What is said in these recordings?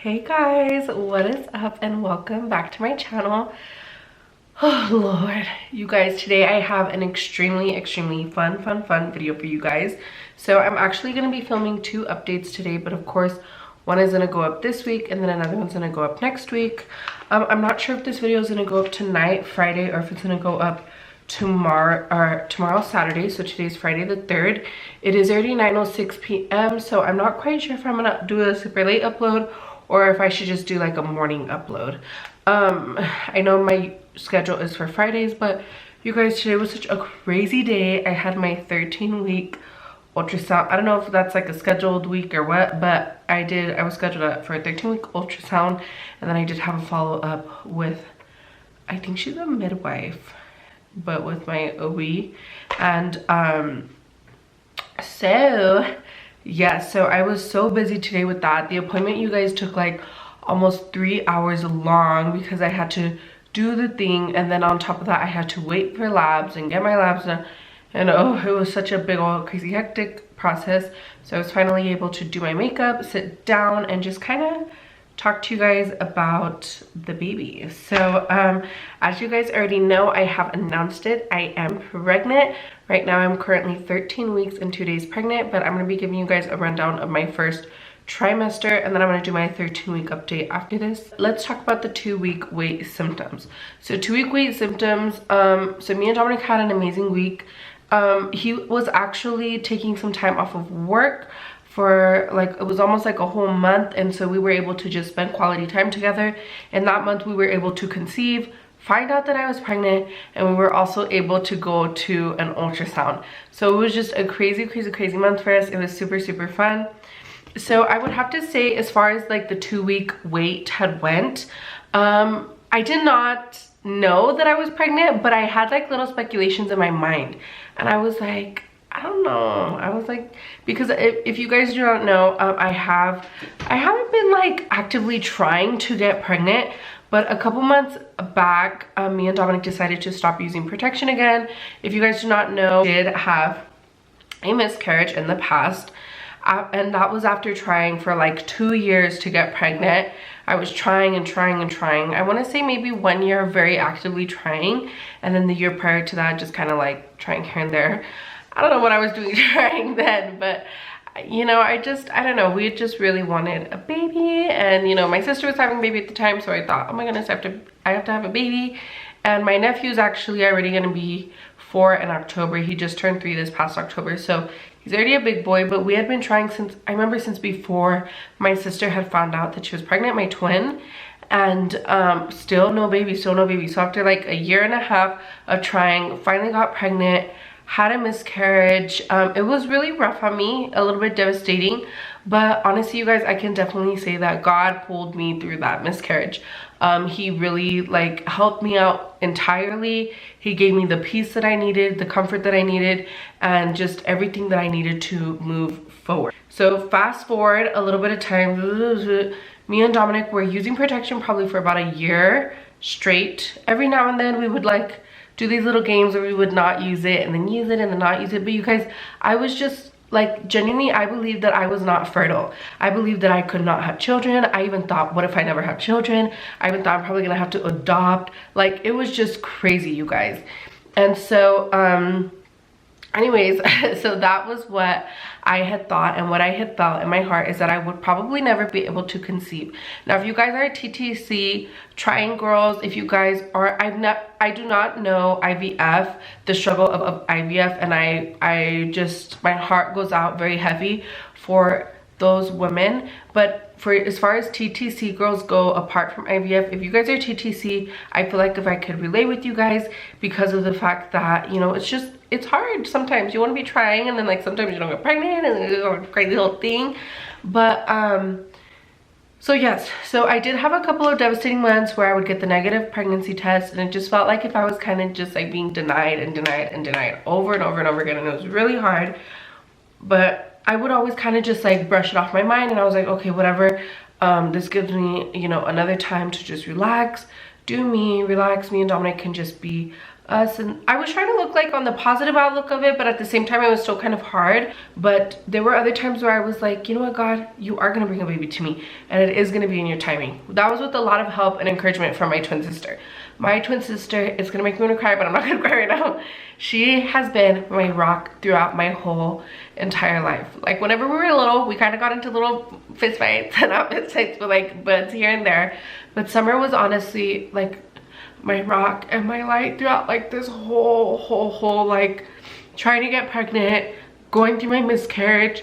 Hey guys, what is up and welcome back to my channel. Oh Lord, you guys, today I have an extremely fun video for you guys. So I'm actually going to be filming two updates today, but of course one is going to go up this week and then another one's going to go up next week. I'm not sure if this video is going to go up tonight, Friday, or if it's going to go up tomorrow Saturday. So today's Friday the 3rd. It is already 9:06 p.m. so I'm not quite sure if I'm gonna do a super late upload or if I should just do like a morning upload. I know my schedule is for Fridays, but you guys, today was such a crazy day. I had my 13-week ultrasound. I don't know if that's like a scheduled week or what, but I was scheduled up for a 13-week ultrasound, and then I did have a follow-up with, I think she's a midwife, but with my OB. And so I was so busy today with that. The appointment, you guys, took like almost 3 hours long because I had to do the thing, and then on top of that I had to wait for labs and get my labs done, and oh, it was such a big old crazy hectic process. So I was finally able to do my makeup, sit down, and just kind of talk to you guys about the baby. So as you guys already know, I have announced it. I am pregnant. Right now I'm currently 13 weeks and 2 days pregnant, but I'm going to be giving you guys a rundown of my first trimester, and then I'm going to do my 13-week update after this. Let's talk about the 2-week wait symptoms. So 2-week wait symptoms, so me and Dominic had an amazing week. He was actually taking some time off of work for like, it was almost like a whole month, and so we were able to just spend quality time together. In that month we were able to conceive, find out that I was pregnant, and we were also able to go to an ultrasound. So it was just a crazy month for us. It was super fun. So I would have to say, as far as like the 2-week wait had went, I did not know that I was pregnant, but I had like little speculations in my mind, and I was like, I don't know. I was like, because if you guys do not know, I haven't been like actively trying to get pregnant, but a couple months back, me and Dominic decided to stop using protection again. If you guys do not know, I did have a miscarriage in the past, and that was after trying for like 2 years to get pregnant. I was trying and trying. I want to say maybe 1 year very actively trying, and then the year prior to that just kind of like trying here and there. I don't know what I was doing trying then, but you know, I don't know, we just really wanted a baby, and you know, my sister was having a baby at the time, so I thought, oh my goodness, I have to have a baby. And my nephew's actually already gonna be 4 in October. He just turned 3 this past October, so he's already a big boy. But we had been trying since, I remember since before my sister had found out that she was pregnant, my twin, and still no baby. So after like a year and a half of trying, finally got pregnant, had a miscarriage. It was really rough on me, a little bit devastating, but honestly, you guys, I can definitely say that God pulled me through that miscarriage. He really like helped me out entirely. He gave me the peace that I needed, the comfort that I needed, and just everything that I needed to move forward. So fast forward a little bit of time, me and Dominic were using protection probably for about a year straight. Every now and then we would like do these little games where we would not use it and then use it and then not use it. But you guys, I was just like, genuinely, I believed that I was not fertile. I believed that I could not have children. I even thought, what if I never have children? I even thought I'm probably gonna have to adopt. Like, it was just crazy, you guys. And so anyways, so that was what I had thought, and what I had felt in my heart is that I would probably never be able to conceive. Now, if you guys are TTC trying girls, if you guys are, I do not know IVF, the struggle of IVF, and I just, my heart goes out very heavy for those women. But for as far as TTC girls go, apart from IVF, if you guys are TTC, I feel like if I could relate with you guys, because of the fact that, you know, it's hard sometimes. You want to be trying, and then like sometimes you don't get pregnant, and it's a crazy little thing. But so yes, so I did have a couple of devastating months where I would get the negative pregnancy test, and it just felt like if I was kind of just like being denied over and over again, and it was really hard. But I would always kind of just like brush it off my mind, and I was like, okay, whatever, this gives me, you know, another time to just relax, do me, relax. Me and Dominic can just be us, and I was trying to look like on the positive outlook of it, but at the same time it was still kind of hard. But there were other times where I was like, you know what, God, you are gonna bring a baby to me, and it is gonna be in your timing. That was with a lot of help and encouragement from my twin sister. My twin sister is gonna make me wanna cry, but I'm not gonna cry right now. She has been my rock throughout my whole entire life. Like whenever we were little, we kind of got into little fist fights, and not fist fights, but like buds here and there. But Summer was honestly like my rock and my light throughout like this whole like trying to get pregnant, going through my miscarriage,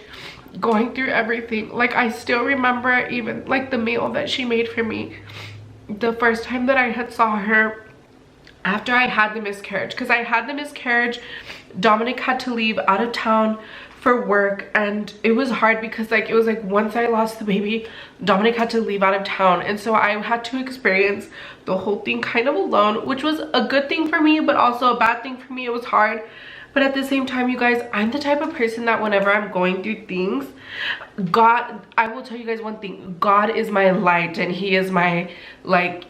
going through everything. Like I still remember even like the meal that she made for me the first time that I had saw her after I had the miscarriage, because I had the miscarriage. Dominic had to leave out of town for work, and it was hard because like it was like once I lost the baby, Dominic had to leave out of town, and so I had to experience the whole thing kind of alone, which was a good thing for me but also a bad thing for me. It was hard, but at the same time, you guys, I'm the type of person that whenever I'm going through things, God, I will tell you guys one thing, God is my light, and he is my, like,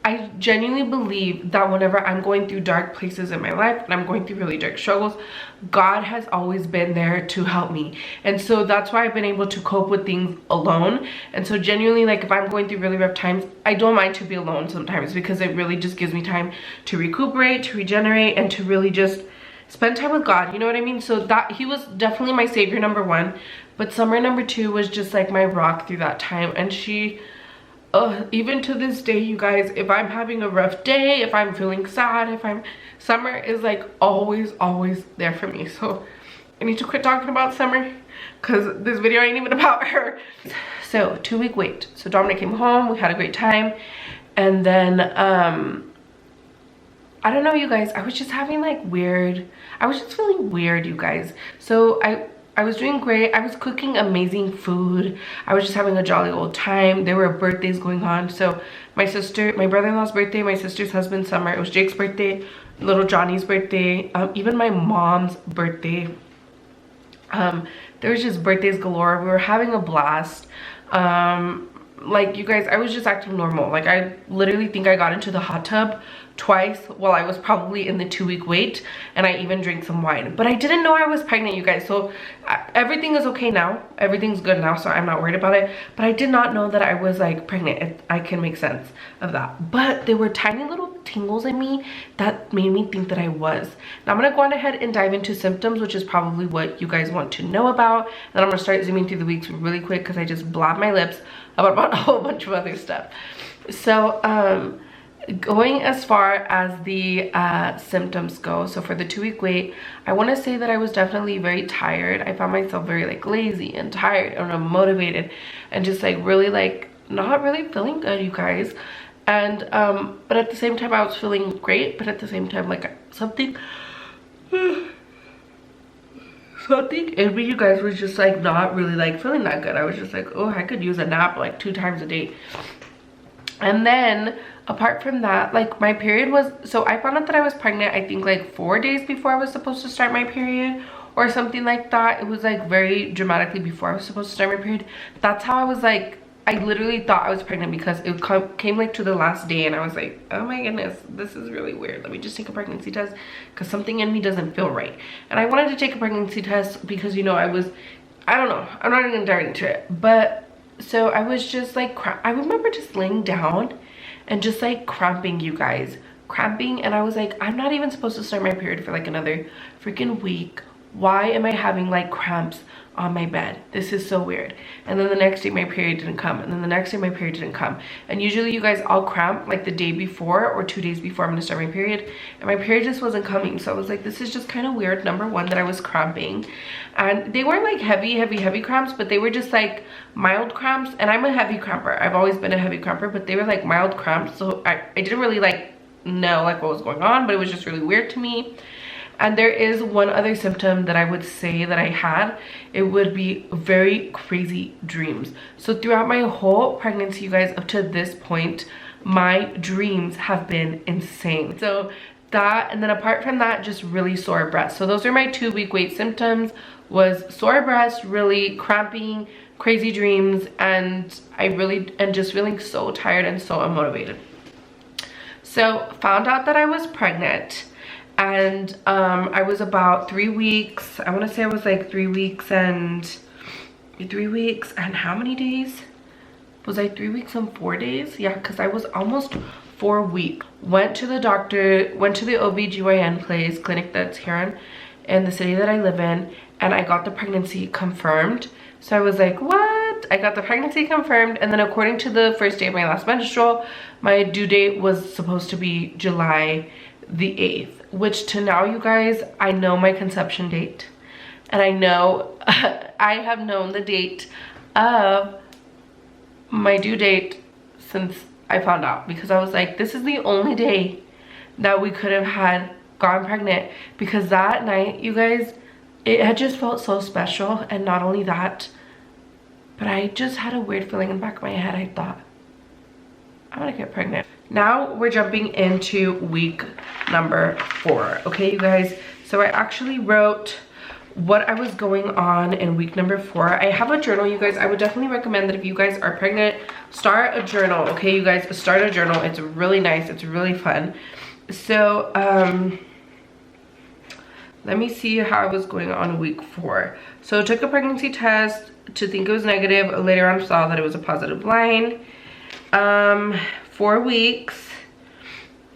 I genuinely believe that whenever I'm going through dark places in my life and I'm going through really dark struggles, God has always been there to help me. And so that's why I've been able to cope with things alone. And so genuinely, like if I'm going through really rough times, I don't mind to be alone sometimes, because it really just gives me time to recuperate, to regenerate, and to really just spend time with God, you know what I mean? So that he was definitely my savior, number one. But Summer, number two, was just like my rock through that time. And she, even to this day, you guys, if I'm having a rough day, if I'm feeling sad, Summer is like always there for me. So I need to quit talking about Summer, because this video ain't even about her. So 2-week wait. So Dominic came home, we had a great time, and then I don't know, you guys, I was just having like I was just feeling weird, you guys. So I was doing great. I was cooking amazing food. I was just having a jolly old time. There were birthdays going on. So my brother-in-law's birthday, my sister's husband, Summer, it was Jake's birthday, little Johnny's birthday, even my mom's birthday. There was just birthdays galore. We were having a blast. Like, you guys, I was just acting normal. Like, I literally think I got into the hot tub twice while I was probably in the 2-week wait, and I even drank some wine. But I didn't know I was pregnant, you guys. So everything is okay now. Everything's good now, so I'm not worried about it. But I did not know that I was like pregnant. I can make sense of that. But there were tiny little tingles in me that made me think that I was. Now I'm gonna go on ahead and dive into symptoms, which is probably what you guys want to know about. And I'm gonna start zooming through the weeks really quick, because I just blabbed my lips about a whole bunch of other stuff. So going as far as the symptoms go, so for the 2-week wait, I want to say that I was definitely very tired. I found myself very like lazy and tired and unmotivated, and just like really like not really feeling good, you guys. And but at the same time I was feeling great, but at the same time like something in me, you guys, was just like not really like feeling that good. I was just like, oh, I could use a nap like 2 times a day. And then apart from that, like my period was, so I found out that I was pregnant I think like 4 days before I was supposed to start my period, or something like that. It was like very dramatically before I was supposed to start my period. That's how I was like, I literally thought I was pregnant, because it came like to the last day, and I was like, oh my goodness, this is really weird. Let me just take a pregnancy test, because something in me doesn't feel right. And I wanted to take a pregnancy test because, you know, I don't know, I'm not even gonna dive into it. But so I was just like, I remember just laying down and just like cramping, you guys, cramping. And I was like, I'm not even supposed to start my period for like another freaking week. Why am I having like cramps on my bed? This is so weird. And then the next day my period didn't come, and then the next day my period didn't come. And usually, you guys, I'll cramp like the day before or 2 days before I'm gonna start my period, and my period just wasn't coming. So I was like, this is just kind of weird, number one, that I was cramping. And they weren't like heavy cramps, but they were just like mild cramps. And I'm a heavy cramper. I've always been a heavy cramper, but they were like mild cramps. So I didn't really like know like what was going on, but it was just really weird to me. And there is one other symptom that I would say that I had. It would be very crazy dreams. So throughout my whole pregnancy, you guys, up to this point, my dreams have been insane. So that, and then apart from that, just really sore breasts. So those are my 2-week wait symptoms, was sore breasts, really cramping, crazy dreams, and just feeling so tired and so unmotivated. So found out that I was pregnant. And I was about 3 weeks. I want to say I was like 3 weeks and how many days? Was I 3 weeks and 4 days? Yeah, because I was almost 4 weeks. Went to the doctor, went to the OBGYN clinic that's here in the city that I live in, and I got the pregnancy confirmed. So I was like, what? I got the pregnancy confirmed, and then according to the first day of my last menstrual, my due date was supposed to be July the 8th, which to now, you guys, I know my conception date, and I know I have known the date of my due date since I found out, because I was like, this is the only day that we could have had gotten pregnant, because that night, you guys, it had just felt so special. And not only that, but I just had a weird feeling in the back of my head. I thought, I'm gonna get pregnant. Now we're jumping into week number 4. Okay, you guys, so I actually wrote what I was going on in week number 4. I have a journal, you guys. I would definitely recommend that if you guys are pregnant, start a journal. Okay, you guys, start a journal. It's really nice, it's really fun. So let me see how I was going on week 4. So I took a pregnancy test to think it was negative. Later on saw that it was a positive line. 4 weeks.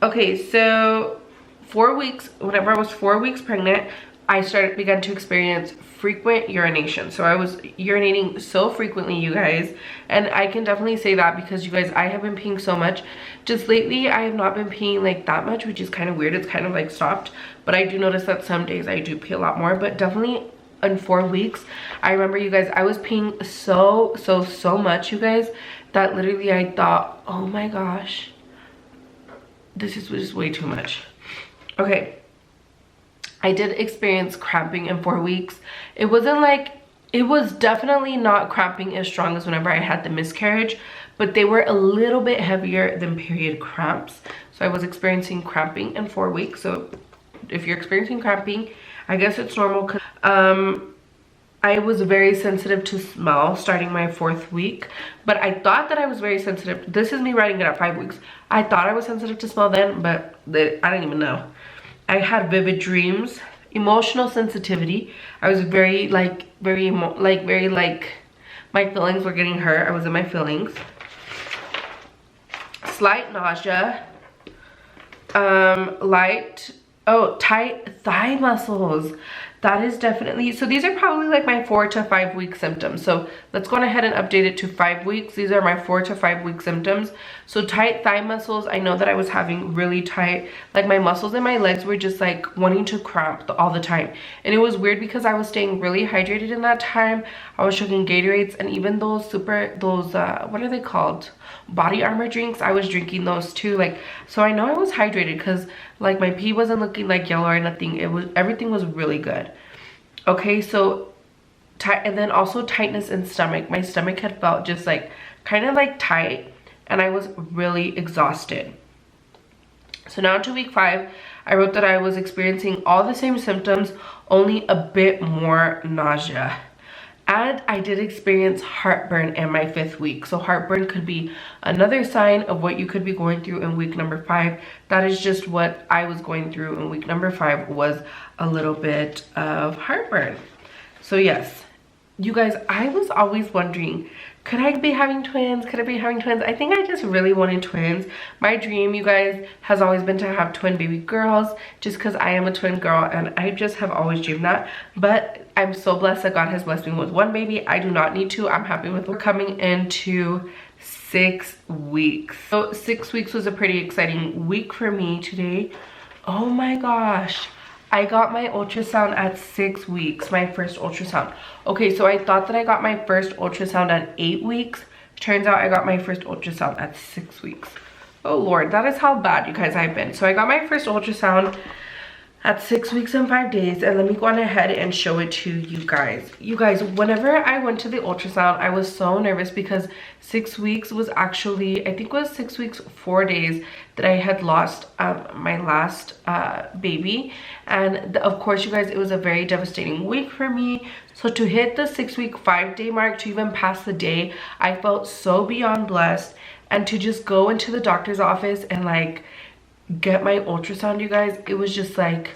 Okay, so 4 weeks, whenever I was 4 weeks pregnant, I began to experience frequent urination. So I was urinating so frequently, you guys, and I can definitely say that because, you guys, I have been peeing so much. Just lately I have not been peeing like that much, which is kind of weird. It's kind of like stopped, but I do notice that some days I do pee a lot more. But definitely in 4 weeks, I remember, you guys, I was peeing so much, you guys, that literally I thought, oh my gosh, this is just way too much. Okay, I did experience cramping in 4 weeks. It wasn't like, it was definitely not cramping as strong as whenever I had the miscarriage, but they were a little bit heavier than period cramps. So I was experiencing cramping in 4 weeks. So if you're experiencing cramping, I guess it's normal. Cause, I was very sensitive to smell starting my 4th week, but I thought that I was very sensitive. This is me writing it at 5 weeks. I thought I was sensitive to smell then, but I didn't even know. I had vivid dreams, emotional sensitivity. I was very my feelings were getting hurt. I was in my feelings. Slight nausea. Tight thigh muscles. That is definitely, so these are probably like my 4 to 5 week symptoms. So let's go ahead and update it to 5 weeks. These are my 4 to 5 week symptoms. So tight thigh muscles, I know that I was having really tight, like my muscles in my legs were just like wanting to cramp all the time. And it was weird because I was staying really hydrated in that time. I was drinking Gatorades, and even those what are they called? Body Armor drinks, I was drinking those too. Like, so I know I was hydrated because like my pee wasn't looking like yellow or nothing. Everything was really good. Okay, so and then also tightness in stomach. My stomach had felt just like kind of like tight, and I was really exhausted. So now to week 5, I wrote that I was experiencing all the same symptoms, only a bit more nausea. And I did experience heartburn in my 5th week. So heartburn could be another sign of what you could be going through in week number 5. That is just what I was going through in week number 5, was a little bit of heartburn. So yes, you guys, I was always wondering, could I be having twins? Could I be having twins? I think I just really wanted twins. My dream, you guys, has always been to have twin baby girls, just because I am a twin girl and I just have always dreamed that. But I'm so blessed that God has blessed me with 1 baby. I do not need 2. I'm happy with it. We're coming into 6 weeks. So 6 weeks was a pretty exciting week for me today. Oh my gosh. I got my ultrasound at 6 weeks, my first ultrasound. Okay, so I thought that I got my first ultrasound at 8 weeks. Turns out I got my first ultrasound at 6 weeks. Oh Lord, that is how bad, you guys, I've been. So I got my first ultrasound at 6 weeks and 5 days, and let me go on ahead and show it to you guys. You guys, whenever I went to the ultrasound, I was so nervous because 6 weeks was actually, I think it was 6 weeks 4 days that I had lost my last baby. And of course, you guys, it was a very devastating week for me. So to hit the 6 week 5 day mark, to even pass the day, I felt so beyond blessed. And to just go into the doctor's office and like get my ultrasound, you guys, it was just like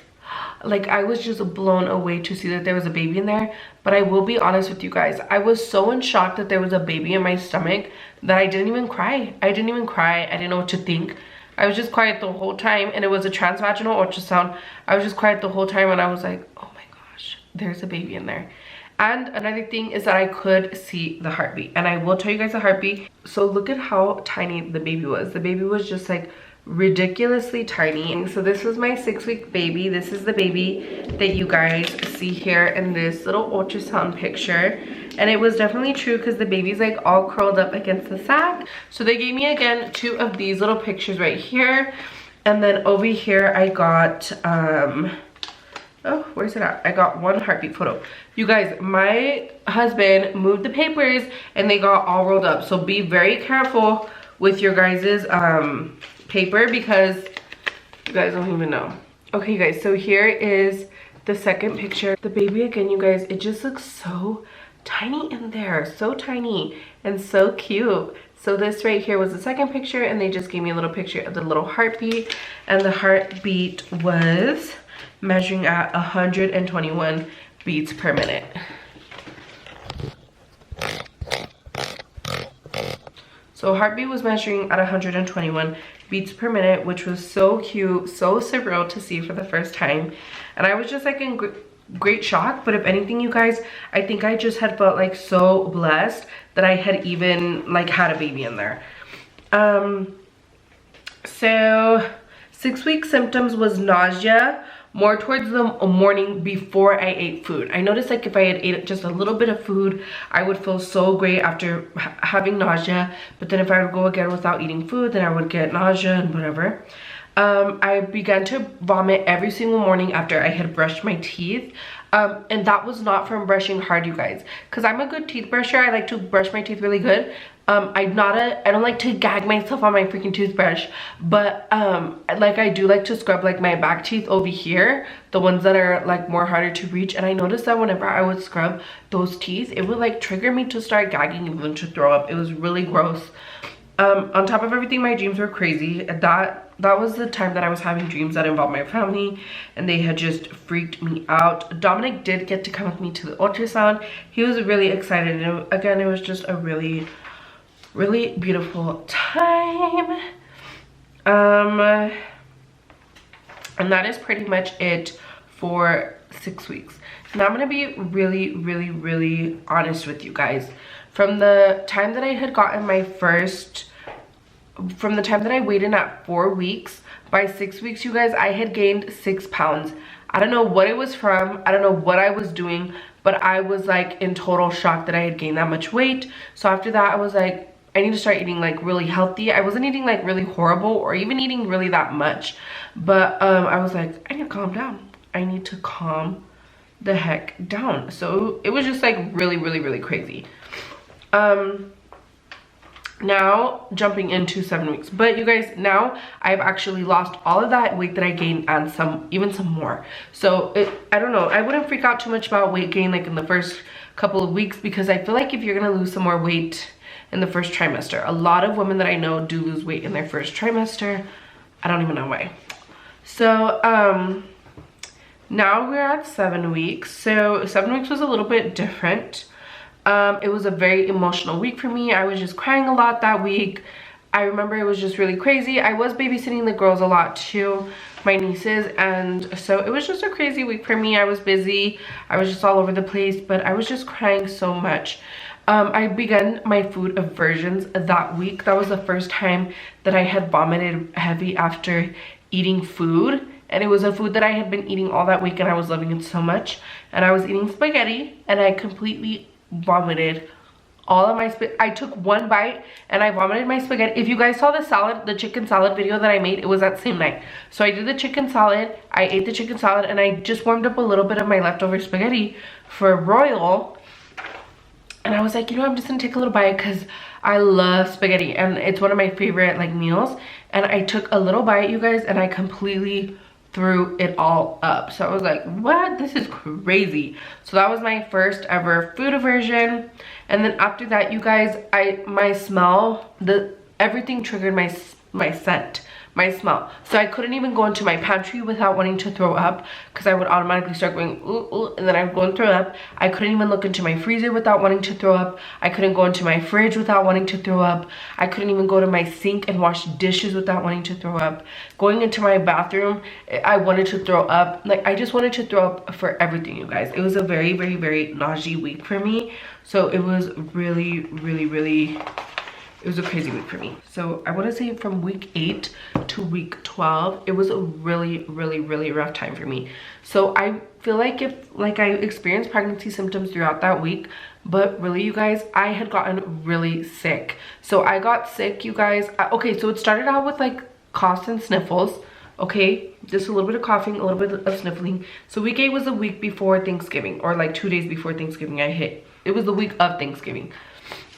I was just blown away to see that there was a baby in there. But I will be honest with you guys, I was so in shock that there was a baby in my stomach that I didn't even cry. I didn't even cry. I didn't know what to think. I was just quiet the whole time, and it was a transvaginal ultrasound. I was just quiet the whole time, and I was like, oh my gosh, there's a baby in there. And another thing is that I could see the heartbeat, and I will tell you guys the heartbeat. So look at how tiny the baby was. The baby was just like ridiculously tiny. So this was my 6-week baby. This is the baby that you guys see here in this little ultrasound picture, and it was definitely true because the baby's like all curled up against the sac. So they gave me again 2 of these little pictures right here, and then over here I got oh, where's it at? I got 1 heartbeat photo. You guys, my husband moved the papers and they got all rolled up, so be very careful with your guys's paper because you guys don't even know. Okay, you guys, so here is the second picture. The baby again, you guys, it just looks so tiny in there, so tiny and so cute. So this right here was the second picture, and they just gave me a little picture of the little heartbeat, and the heartbeat was measuring at 121 beats per minute. So heartbeat was measuring at 121 beats per minute, which was so cute, so surreal to see for the first time. And I was just like in great shock. But if anything, you guys, I think I just had felt like so blessed that I had even like had a baby in there. So 6-week symptoms was nausea, more towards the morning before I ate food. I noticed like if I had ate just a little bit of food, I would feel so great after having nausea. But then if I would go again without eating food, then I would get nausea and whatever. I began to vomit every single morning after I had brushed my teeth. And that was not from brushing hard, you guys, because I'm a good teeth brusher. I like to brush my teeth really good. I don't like to gag myself on my freaking toothbrush, but like I do like to scrub like my back teeth over here, the ones that are like more harder to reach. And I noticed that whenever I would scrub those teeth, it would like trigger me to start gagging and then to throw up. It was really gross. On top of everything, my dreams were crazy. That was the time that I was having dreams that involved my family, and they had just freaked me out. Dominic did get to come with me to the ultrasound. He was really excited, and again, it was just a really beautiful time. And that is pretty much it for 6 weeks. Now I'm gonna be really honest with you guys. From the time that I had gotten my first, from the time that I weighed in at 4 weeks, by 6 weeks, you guys, I had gained 6 pounds. I don't know what it was from. I don't know what I was doing, but I was like in total shock that I had gained that much weight. So after that, I was like, I need to start eating like really healthy. I wasn't eating like really horrible or even eating really that much, but I was like, I need to calm down. I need to calm the heck down. So it was just like really crazy. Now jumping into 7 weeks, but you guys, now I've actually lost all of that weight that I gained and even some more. So I don't know, I wouldn't freak out too much about weight gain like in the first couple of weeks, because I feel like if you're gonna lose some more weight in the first trimester, a lot of women that I know do lose weight in their first trimester. I don't even know why. So now we're at 7 weeks. So 7 weeks was a little bit different. It was a very emotional week for me. I was just crying a lot that week. I remember it was just really crazy. I was babysitting the girls a lot too, my nieces, and so it was just a crazy week for me. I was busy. I was just all over the place, but I was just crying so much. I began my food aversions that week. That was the first time that I had vomited heavy after eating food. And it was a food that I had been eating all that week, and I was loving it so much. And I was eating spaghetti, and I completely vomited all of my I took one bite and I vomited my spaghetti. If you guys saw the chicken salad video that I made, it was that same night. So I did the chicken salad, I ate the chicken salad, and I just warmed up a little bit of my leftover spaghetti for Royal. And I was like, you know, I'm just gonna take a little bite because I love spaghetti and it's one of my favorite like meals. And I took a little bite, you guys, and I completely threw it all up. So I was like, what? This is crazy. So that was my first ever food aversion. And then after that, you guys, my smell, everything triggered my scent. my smell. So I couldn't even go into my pantry without wanting to throw up, because I would automatically start going ooh, ooh, and then I would go and throw up. I couldn't even look into my freezer without wanting to throw up. I couldn't go into my fridge without wanting to throw up. I couldn't even go to my sink and wash dishes without wanting to throw up. Going into my bathroom, I wanted to throw up. Like, I just wanted to throw up for everything, you guys. It was a very, very, very nausea week for me. So it was really, really, really, it was a crazy week for me. So I want to say from week 8 to week 12, it was a really, really, really rough time for me. So I feel like I experienced pregnancy symptoms throughout that week, but really, you guys, I had gotten really sick. So I got sick, you guys. Okay, so it started out with like coughs and sniffles. Okay, just a little bit of coughing, a little bit of sniffling. So week 8 was the week before Thanksgiving, or like 2 days before Thanksgiving I hit. It was the week of Thanksgiving.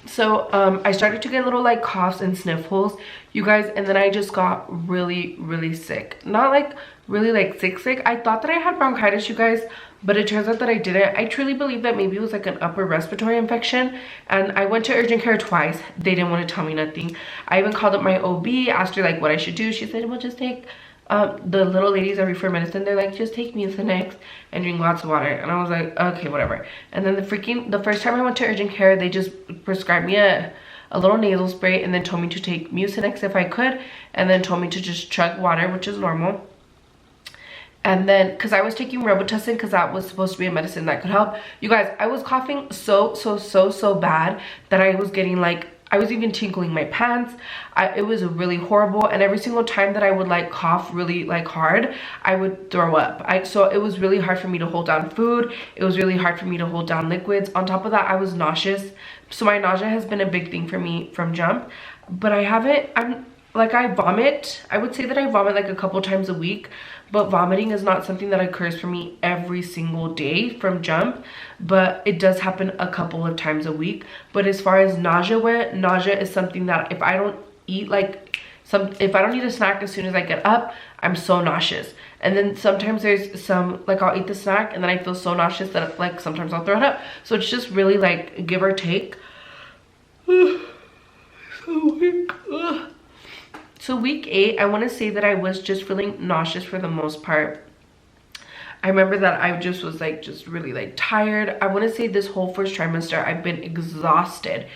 So I started to get little like coughs and sniffles, you guys, and then I just got really, really sick. Not like really like sick. I thought that I had bronchitis, you guys, but it turns out that I didn't. I truly believe that maybe it was like an upper respiratory infection, and I went to urgent care twice. They didn't want to tell me nothing. I even called up my OB, asked her like what I should do. She said, well, just take the little ladies that refer medicine, they're like, just take Mucinex and drink lots of water. And I was like, okay, whatever. And then the first time I went to urgent care, they just prescribed me a little nasal spray and then told me to take Mucinex if I could, and then told me to just chug water, which is normal. And then, because I was taking Robitussin, because that was supposed to be a medicine that could help. You guys, I was coughing so bad that I was getting like, I was even tinkling my pants. It was really horrible, and every single time that I would like cough really like hard, I would throw up. So it was really hard for me to hold down food. It was really hard for me to hold down liquids. On top of that, I was nauseous. So my nausea has been a big thing for me from jump, but I vomit. I would say that I vomit like a couple times a week, but vomiting is not something that occurs for me every single day from jump, but it does happen a couple of times a week. But as far as nausea went, nausea is something that if I don't eat if I don't eat a snack as soon as I get up, I'm so nauseous. And then sometimes there's some, like I'll eat the snack and then I feel so nauseous that like sometimes I'll throw it up. So it's just really like give or take. So weak. So week 8, I want to say that I was just feeling nauseous for the most part. I remember that I just was like just really like tired. I want to say this whole first trimester I've been exhausted.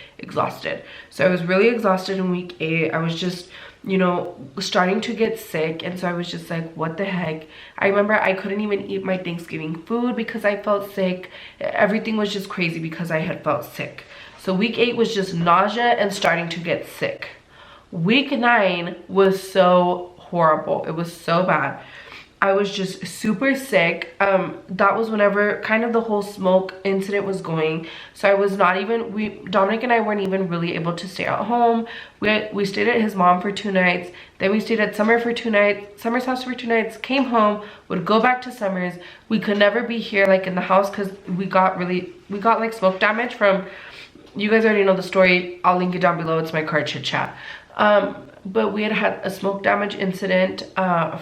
So I was really exhausted in week 8. I was just, you know, starting to get sick, and so I was just like, what the heck. I remember I couldn't even eat my Thanksgiving food because I felt sick. Everything was just crazy because I had felt sick. So week 8 was just nausea and starting to get sick. Week 9 was so horrible. It was so bad. I was just super sick. That was whenever kind of the whole smoke incident was going. So I was not even, Dominic and I weren't even really able to stay at home. We stayed at his mom for 2 nights. Then we stayed at Summer's house for 2 nights, came home, would go back to Summer's. We could never be here like in the house because we got like smoke damage from, you guys already know the story. I'll link it down below. It's my card chit chat. But we had a smoke damage incident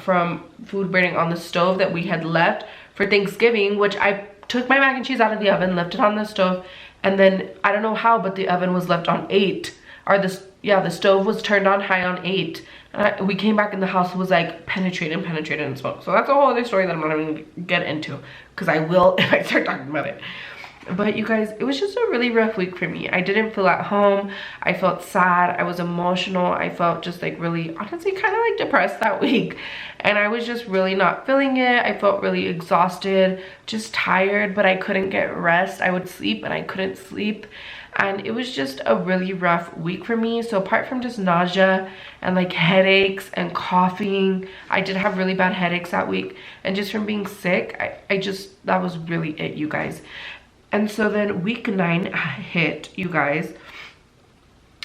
from food burning on the stove that we had left for Thanksgiving, which I took my mac and cheese out of the oven, left it on the stove, and then I don't know how, but the oven was left on 8, or the stove was turned on high on 8. And we came back in the house, it was like penetrated in smoke. So that's a whole other story that I'm not even gonna get into, because I will if I start talking about it. But you guys, it was just a really rough week for me. I didn't feel at home. I felt sad. I was emotional. I felt just like really, honestly, kind of like depressed that week. And I was just really not feeling it. I felt really exhausted, just tired, but I couldn't get rest. I would sleep and I couldn't sleep. And it was just a really rough week for me. So apart from just nausea and like headaches and coughing, I did have really bad headaches that week. And just from being sick, that was really it, you guys. And so then week 9 hit, you guys.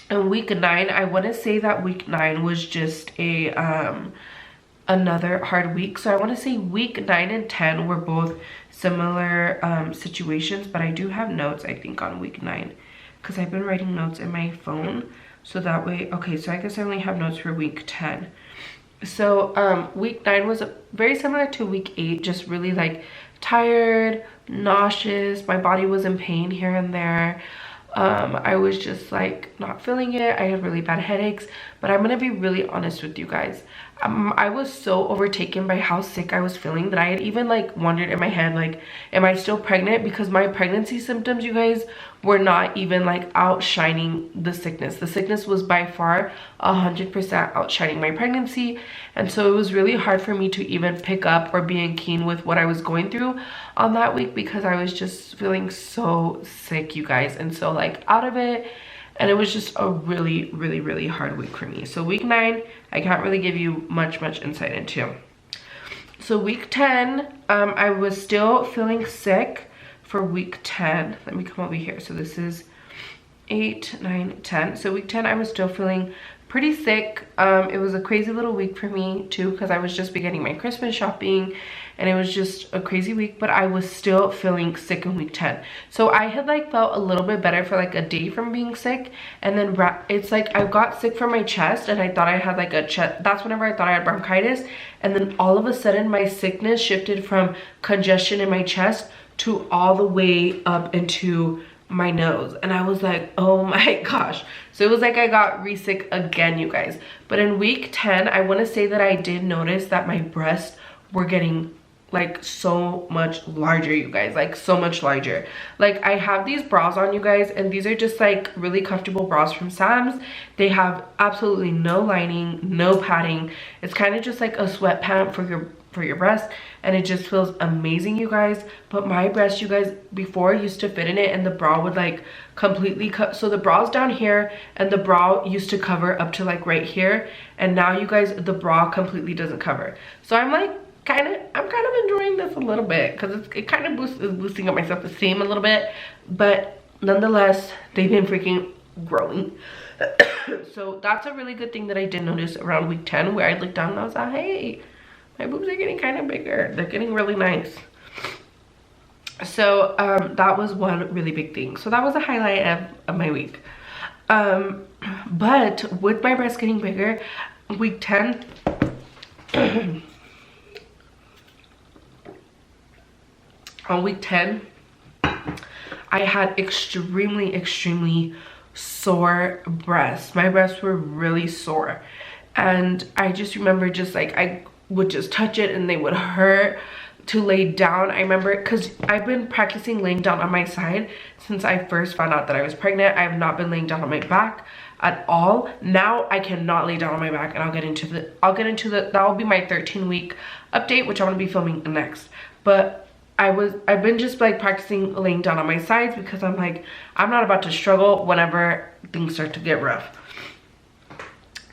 And week 9, I want to say that week 9 was just another hard week. So I want to say week 9 and 10 were both similar situations, but I do have notes, I think, on week 9, because I've been writing notes in my phone. So that way, okay, so I guess I only have notes for week 10. So week 9 was very similar to week 8, just really like tired, nauseous. My body was in pain here and there. I was just like not feeling it. I had really bad headaches, but I'm gonna be really honest with you guys. I was so overtaken by how sick I was feeling that I had even like wondered in my head, like, am I still pregnant? Because my pregnancy symptoms, you guys, were not even like outshining the sickness. The sickness was by far 100% outshining my pregnancy. And so it was really hard for me to even pick up or be in keen with what I was going through on that week, because I was just feeling so sick, you guys, and so like out of it. And it was just a really hard week for me. So week 9, I can't really give you much insight into. So week 10, I was still feeling sick for week 10. Let me come over here. So this is 8, 9, 10. So week 10, I was still feeling pretty sick. It was a crazy little week for me too, because I was just beginning my Christmas shopping, and it was just a crazy week, but I was still feeling sick in week 10. So I had like felt a little bit better for like a day from being sick, and then it's like I got sick from my chest, and I thought I had like a chest, that's whenever I thought I had bronchitis, and then all of a sudden my sickness shifted from congestion in my chest to all the way up into my nose, and I was like, oh my gosh. So it was like I got re-sick again, you guys. But in week 10, I want to say that I did notice that my breasts were getting like so much larger, you guys, like so much larger. Like I have these bras on, you guys, and these are just like really comfortable bras from Sam's. They have absolutely no lining, no padding. It's kind of just like a sweatpant for your breast, and it just feels amazing, you guys. But my breast, you guys, before used to fit in it, and the bra would like completely cut. So the bra's down here, and the bra used to cover up to like right here, and now, you guys, the bra completely doesn't cover. So I'm like I'm kind of enjoying this a little bit, because it kind of is boosting up my self-esteem a little bit, but nonetheless, they've been freaking growing. So that's a really good thing that I did notice around week 10, where I looked down and I was like, hey, my boobs are getting kind of bigger. They're getting really nice. So that was one really big thing. So that was a highlight of my week. But with my breasts getting bigger, week 10, on week 10, I had extremely sore breasts. My breasts were really sore, and I just remember just like I would just touch it and they would hurt to lay down. I remember, because I've been practicing laying down on my side since I first found out that I was pregnant. I have not been laying down on my back at all. Now I cannot lay down on my back, and I'll get into the that will be my 13-week update, which I'm gonna be filming next. But I've been just like practicing laying down on my sides, because I'm like, I'm not about to struggle whenever things start to get rough.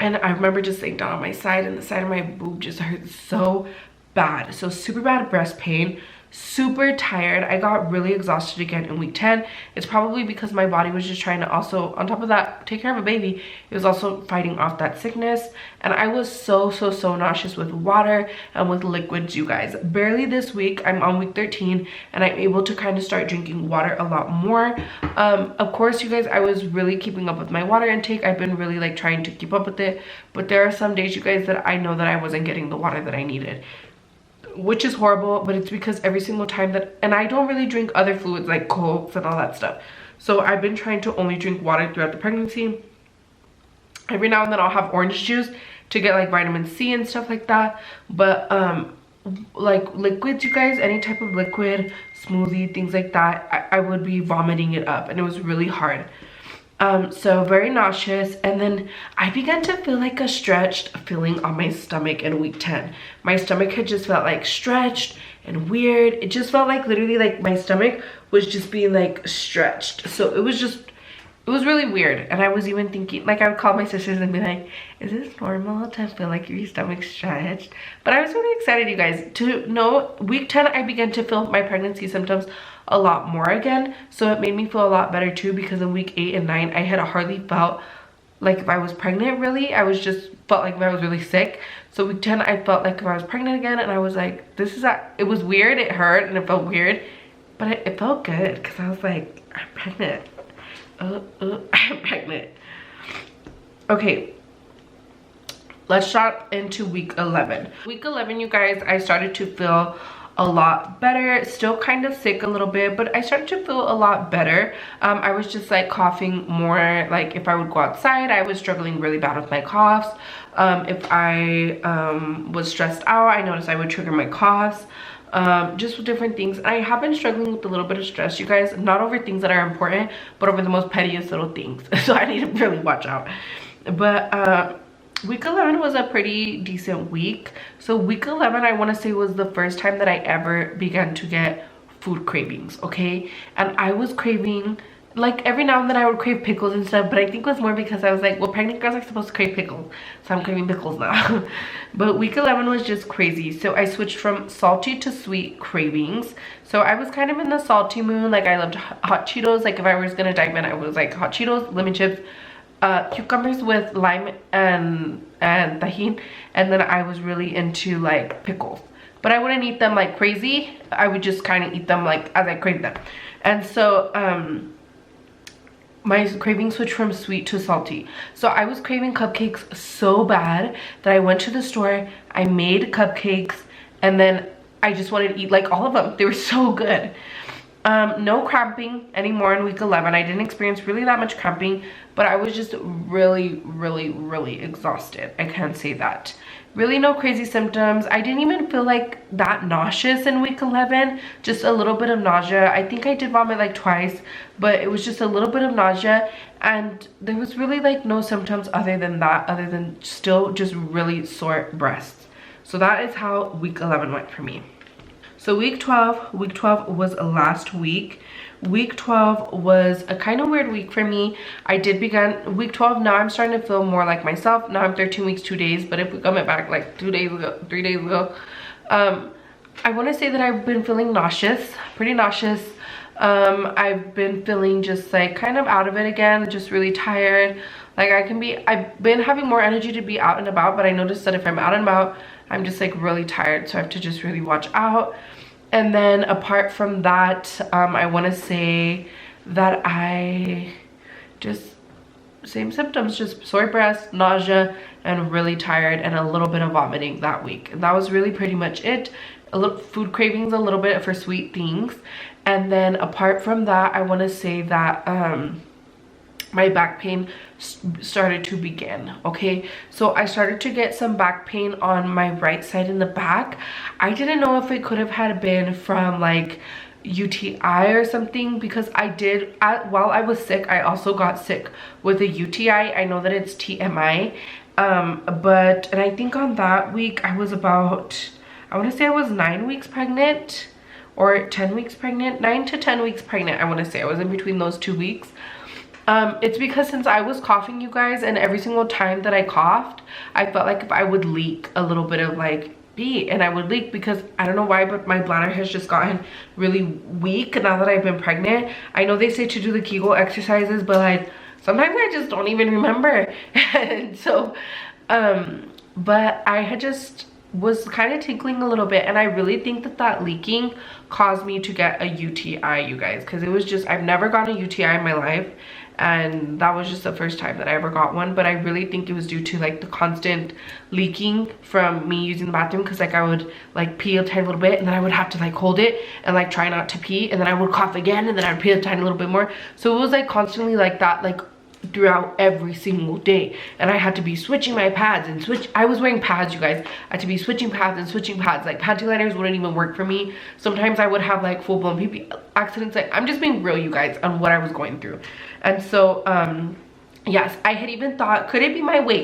And I remember just laying down on my side, and the side of my boob just hurt so bad. So super bad breast pain, super tired. I got really exhausted again in week 10. It's probably because my body was just trying to also, on top of that, take care of a baby. It was also fighting off that sickness. And I was so nauseous with water and with liquids, you guys. Barely this week, I'm on week 13, and I'm able to kind of start drinking water a lot more. Of course, you guys, I was really keeping up with my water intake. I've been really like trying to keep up with it. But there are some days, you guys, that I know that I wasn't getting the water that I needed, which is horrible. But it's because every single time that, and I don't really drink other fluids like Cokes and all that stuff. So I've been trying to only drink water throughout the pregnancy. Every now and then I'll have orange juice to get like vitamin C and stuff like that. But like liquids, you guys, any type of liquid, smoothie, things like that, I would be vomiting it up, and it was really hard. So very nauseous. And then I began to feel like a stretched feeling on my stomach in week 10. My stomach had just felt like stretched and weird. It just felt like literally like my stomach was just being like stretched. So it was really weird. And I was even thinking, like, I would call my sisters and be like, is this normal to feel like your stomach's stretched? But I was really excited, you guys, to know week 10 I began to feel my pregnancy symptoms a lot more again. So it made me feel a lot better too, because in week 8 and 9 I had hardly felt like if I was pregnant, really. I was just felt like if I was really sick. So week 10 I felt like if I was pregnant again, and I was like, it was weird. It hurt and it felt weird, but it felt good, because I was like, I'm pregnant. I'm pregnant. Okay, let's jump into week 11. Week 11, you guys, I started to feel a lot better. Still kind of sick a little bit, but I started to feel a lot better. I was just like coughing more. Like if I would go outside, I was struggling really bad with my coughs. If I was stressed out, I noticed I would trigger my coughs. Just with different things. I have been struggling with a little bit of stress, you guys, not over things that are important, but over the most pettiest little things. So I need to really watch out. But week 11 was a pretty decent week. So week 11, I want to say, was the first time that I ever began to get food cravings, okay? And I was craving, like every now and then I would crave pickles and stuff, but I think it was more because I was like, well, pregnant girls are supposed to crave pickles, so I'm craving pickles now. But week 11 was just crazy. So I switched from salty to sweet cravings. So I was kind of in the salty mood. Like I loved hot Cheetos. Like if I was gonna dive in, I was like hot Cheetos, lemon chips, cucumbers with lime and tahini, and then I was really into like pickles. But I wouldn't eat them like crazy. I would just kind of eat them like as I craved them. And so my craving switched from sweet to salty. So I was craving cupcakes so bad that I went to the store, I made cupcakes, and then I just wanted to eat like all of them. They were so good. No cramping anymore in week 11. I didn't experience really that much cramping, but I was just really exhausted. I can't say that. Really no crazy symptoms. I didn't even feel like that nauseous in week 11. Just a little bit of nausea. I think I did vomit like twice, but it was just a little bit of nausea, and there was really like no symptoms other than that, other than still just really sore breasts. So that is how week 11 went for me. So week 12 was last week. Week 12 was a kind of weird week for me. I did begin week 12. Now I'm starting to feel more like myself. Now I'm 13 weeks 2 days, but if we come back like 3 days ago, I want to say that I've been feeling nauseous, pretty nauseous. I've been feeling just like kind of out of it again, just really tired. Like I've been having more energy to be out and about, but I noticed that if I'm out and about, I'm just like really tired, so I have to just really watch out. And then apart from that, I want to say that I just, same symptoms, just sore breasts, nausea, and really tired, and a little bit of vomiting that week. And that was really pretty much it. A little food cravings, a little bit for sweet things. And then apart from that, I want to say that my back pain started to begin. Okay, so I started to get some back pain on my right side in the back. I didn't know if it could have had been from like UTI or something, because I did while I was sick, I also got sick with a UTI. I know that it's TMI, and I think on that week I was about, I want to say I was 9 weeks pregnant or 10 weeks pregnant, 9 to 10 weeks pregnant. I want to say I was in between those 2 weeks. It's because since I was coughing, you guys, and every single time that I coughed, I felt like if I would leak a little bit of like pee, and I would leak because I don't know why, but my bladder has just gotten really weak now that I've been pregnant. I know they say to do the Kegel exercises, but like sometimes I just don't even remember. And so but I had just was kind of tinkling a little bit, and I really think that that leaking caused me to get a UTI, you guys, because it was just, I've never gotten a UTI in my life, and that was just the first time that I ever got one. But I really think it was due to like the constant leaking from me using the bathroom, because like I would like pee a tiny little bit, and then I would have to like hold it and like try not to pee, and then I would cough again, and then I'd pee a tiny little bit more. So it was like constantly like that, like throughout every single day, and I had to be switching my pads and I was wearing pads, you guys. I had to be switching pads and switching pads. Like panty liners wouldn't even work for me. Sometimes I would have like full-blown pee accidents. Like, I'm just being real, you guys, on what I was going through. And so yes, I had even thought, could it be my weight?